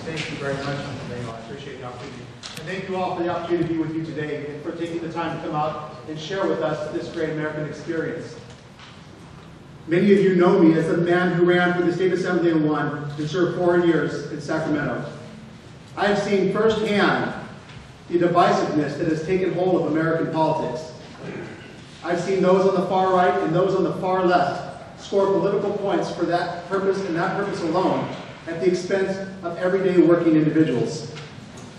Thank you very much, Mr. Mayor. I appreciate the opportunity. And thank you all for the opportunity to be with you today and for taking the time to come out and share with us this great American experience. Many of you know me as the man who ran for the State Assemblywoman and served 4 years in Sacramento. I have seen firsthand the divisiveness that has taken hold of American politics. I've seen those on the far right and those on the far left score political points for that purpose and that purpose alone at the expense of everyday working individuals.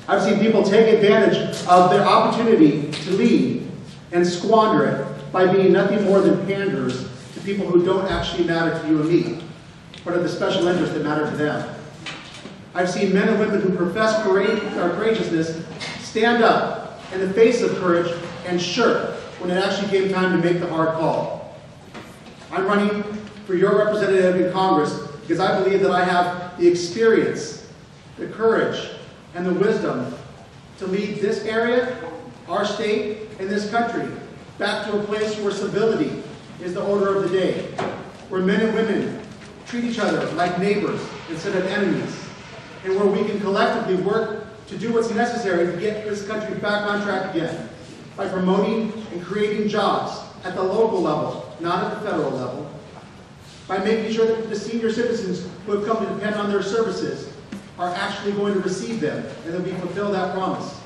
I've seen people take advantage of their opportunity to lead and squander it by being nothing more than panders to people who don't actually matter to you and me, but are the special interests that matter to them. I've seen men and women who profess courageousness stand up in the face of courage and shirk when it actually came time to make the hard call. I'm running for your representative in Congress because I believe that I have the experience, the courage, and the wisdom to lead this area, our state, and this country back to a place where civility is the order of the day, where men and women treat each other like neighbors instead of enemies, and where we can collectively work to do what's necessary to get this country back on track again by promoting and creating jobs at the local level, not at the federal level, by making sure that the senior citizens who have come to depend on their services are actually going to receive them and that we fulfill that promise,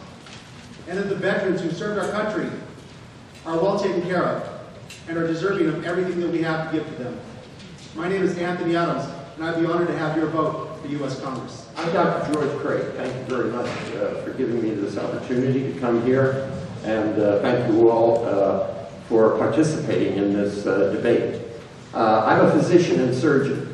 and that the veterans who served our country are well taken care of and are deserving of everything that we have to give to them. My name is Anthony Adams, and I'd be honored to have your vote for U.S. Congress. I'm Dr. George Craig. Thank you very much for giving me this opportunity to come here, and thank you all for participating in this debate. I'm a physician and surgeon.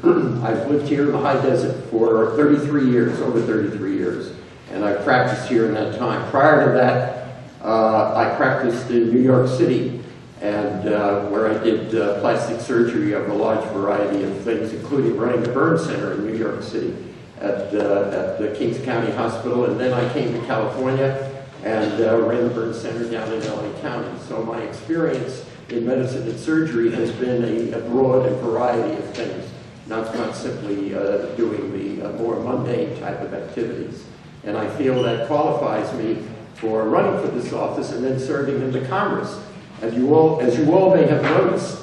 I've lived here in the high desert for 33 years, over 33 years, and I've practiced here in that time. Prior to that, I practiced in New York City, and where I did plastic surgery of a large variety of things, including running the burn center in New York City at the Kings County Hospital. And then I came to California and ran the burn center down in LA County. So my experience in medicine and surgery has been a broad and variety of things, not simply doing the more mundane type of activities. And I feel that qualifies me for running for this office and then serving in the Congress. As you all may have noticed,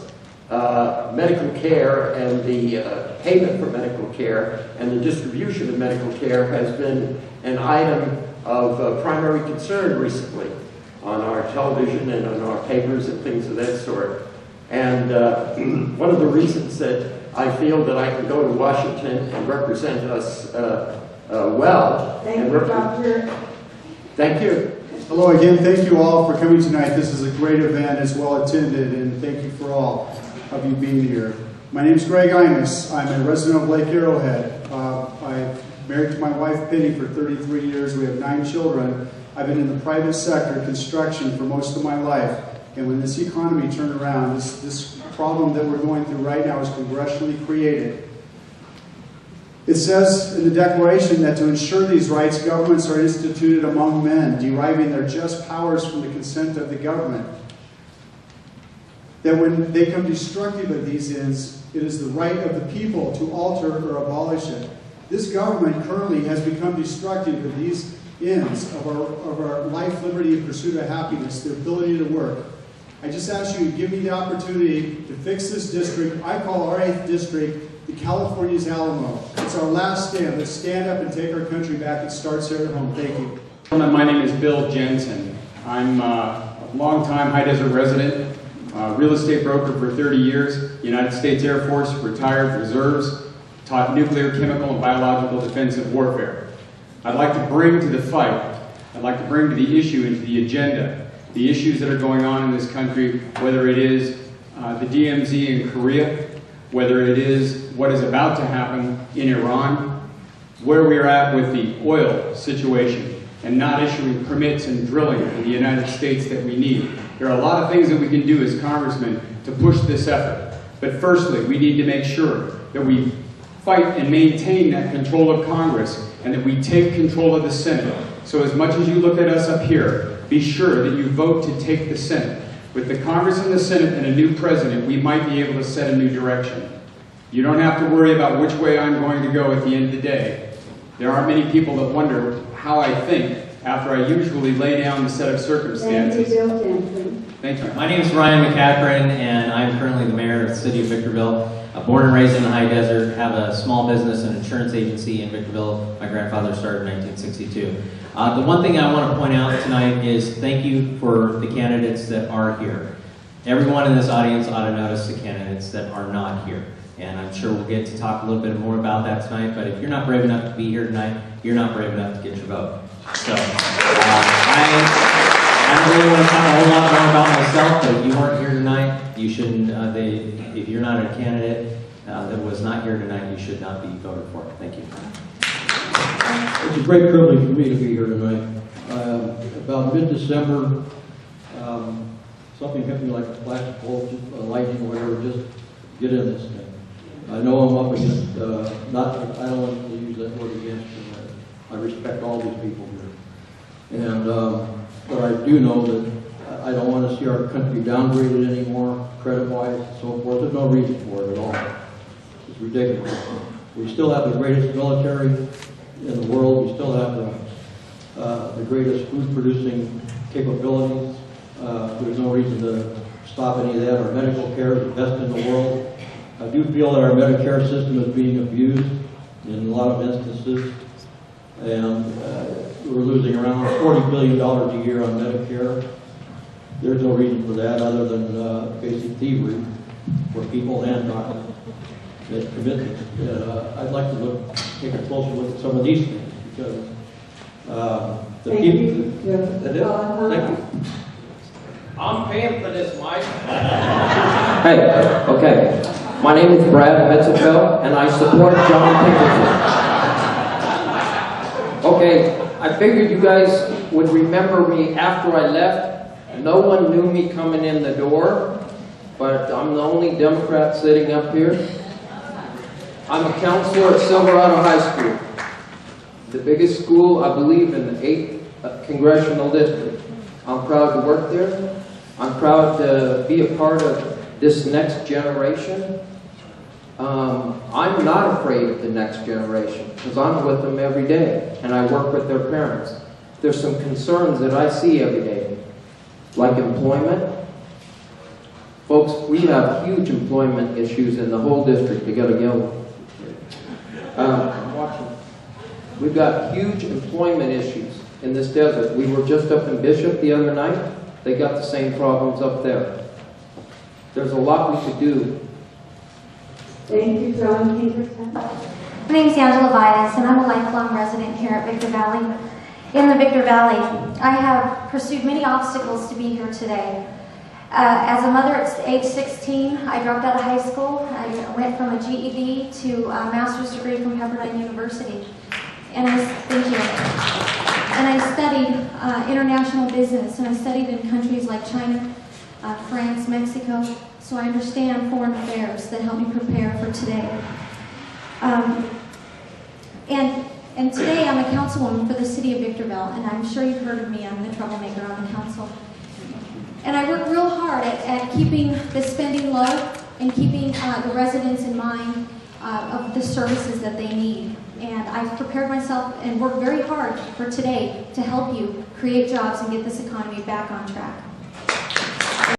medical care and the payment for medical care and the distribution of medical care has been an item of primary concern recently on our television and on our papers and things of that sort. And one of the reasons that I feel that I can go to Washington and represent us well. Thank you, Doctor. Thank you. Hello again. Thank you all for coming tonight. This is a great event. It's well attended, and thank you for all of you being here. My name is Gregg Imus. I'm a resident of Lake Arrowhead. I'm married to my wife, Penny, for 33 years. We have 9 children. I've been in the private sector, construction, for most of my life. And when this economy turned around, this problem that we're going through right now is congressionally created. It says in the Declaration that to ensure these rights, governments are instituted among men, deriving their just powers from the consent of the government. That when they come destructive of these ends, it is the right of the people to alter or abolish it. This government currently has become destructive of these ends of our life, liberty, and pursuit of happiness, the ability to work. I just ask you to give me the opportunity to fix this district. I call our 8th district the California's Alamo. It's our last stand. Let's stand up and take our country back. It starts here at home. Thank you. My name is Bill Jensen. I'm a longtime high desert resident, real estate broker for 30 years, United States Air Force, retired reserves, taught nuclear, chemical, and biological defensive warfare. I'd like to bring to the fight, I'd like to bring to the issue and to the agenda, the issues that are going on in this country, whether it is the DMZ in Korea, whether it is what is about to happen in Iran, where we are at with the oil situation and not issuing permits and drilling in the United States that we need. There are a lot of things that we can do as congressmen to push this effort. But firstly, we need to make sure that we fight and maintain that control of Congress and that we take control of the Senate. So as much as you look at us up here, be sure that you vote to take the Senate. With the Congress and the Senate and a new president, we might be able to set a new direction. You don't have to worry about which way I'm going to go at the end of the day. There aren't many people that wonder how I think after I usually lay down the set of circumstances. Thank you. My name is Ryan McEachron, and I'm currently the mayor of the city of Victorville. Born and raised in the high desert, have a small business and insurance agency in Victorville. My grandfather started in 1962. The one thing I want to point out tonight is thank you for the candidates that are here. Everyone in this audience ought to notice the candidates that are not here. And I'm sure we'll get to talk a little bit more about that tonight, but if you're not brave enough to be here tonight, you're not brave enough to get your vote. So, I don't really want to talk a whole lot more about myself, but if you weren't here tonight, you shouldn't, if you're not a candidate that was not here tonight, you should not be voted for. Thank you. It's a great privilege for me to be here tonight. About mid-December, something hit me like a flash of lightning or whatever, just get in this thing. I know I'm up against, I don't want to use that word against, I respect all these people here. And, but I do know that I don't want to see our country downgraded anymore, credit-wise and so forth. There's no reason for it at all. It's ridiculous. We still have the greatest military in the world. We still have the greatest food-producing capabilities. There's no reason to stop any of that. Our medical care is the best in the world. I do feel that our Medicare system is being abused in a lot of instances. And we're losing around $40 billion a year on Medicare. There's no reason for that other than basic thievery for people and not commitment. I'd like to take a closer look at some of these things because the people. Thank you. I'm paying for this, Mike. Hey, okay. My name is Brad Mitzelfelt, and I support John Pinkerton. Okay, I figured you guys would remember me after I left. No one knew me coming in the door, but I'm the only Democrat sitting up here. I'm a counselor at Silverado High School, the biggest school, I believe, in the 8th Congressional District. I'm proud to work there. I'm proud to be a part of this next generation. I'm not afraid of the next generation because I'm with them every day and I work with their parents. There's some concerns that I see every day, like employment. Folks, we have huge employment issues in the whole district. You gotta go. We've got huge employment issues in this desert. We were just up in Bishop the other night. They got the same problems up there. There's a lot we could do. Thank you, John Pinkerton. My name is Valles, and I'm a lifelong resident here at Victor Valley. In the Victor Valley, I have pursued many obstacles to be here today. As a mother at age 16, I dropped out of high school. I went from a GED to a master's degree from Pepperdine University. And thank you. And I studied international business, and I studied in countries like China, France, Mexico, so I understand foreign affairs that help me prepare for today. And today I'm a councilwoman for the city of Victorville, and I'm sure you've heard of me. I'm the troublemaker on the council. And I work real hard at keeping the spending low and keeping the residents in mind of the services that they need. And I've prepared myself and worked very hard for today to help you create jobs and get this economy back on track.